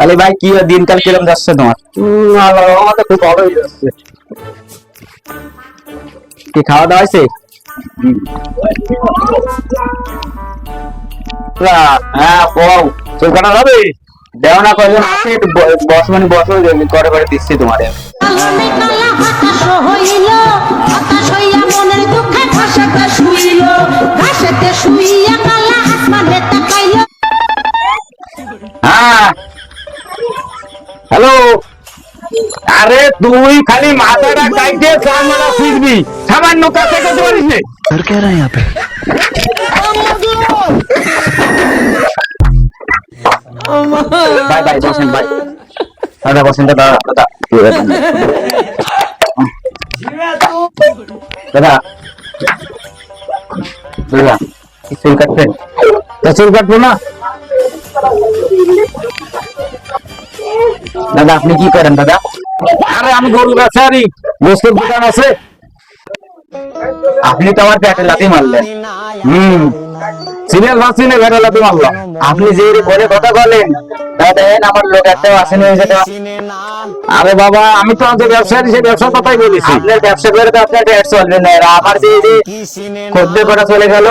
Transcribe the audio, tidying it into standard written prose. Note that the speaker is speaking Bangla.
তাহলে ভাই কি দিনকাল কিরকম যাচ্ছে তোমার? আমাদের খুব ভালোই যাচ্ছে। কি খাওয়া দাওয়া হয়েছে? হ্যাঁ বল, চুল কাটা হবে? দেও না কয়জন আছে, একটু বস মানে বসো, করে করে দিচ্ছি তোমারে। কালামে কালা হতাশ হইল, হতাশ হইয়া মনের দুঃখে ঘাসেতে শুইল, ঘাসেতে শুইয়া কালা আসমানে তাকাইল। হ্যাঁ হ্যালো, আরে তুই খালি মাথাটা কাইটে কামড়া ফিরবি, সামান্য কাছে করতে পারিস না। सर कह रहे हैं यहाँ पे। ভাই ভাই বসেন ভাই, দাদা বসেন, দাদা দাদা দাদা দাদা কি চুল কাটছেন? তা চুল কাটবো না? দাদা আপনি কি করেন দাদা? আরে আমি গরু বেচারি, গোস্তের দোকান আছে। আপনি তো আমার পেটে লাথি মারলেন। সিরিয়াল ভাবছি না, বেটা লাতে মারলাম। আপনি যে বলে কথা বলেন, তা দেখেন আমার লোক একটাও আসেনি হয়ে যেতে। আরে বাবা, আমি তো আমাদের ব্যবসায়ী, সেই ব্যবসার কথাই বলেছি। আপনার ব্যবসা করে তো আপনার পেট চলবে না, আর আমার যে খদ্দের কটা চলে গেল,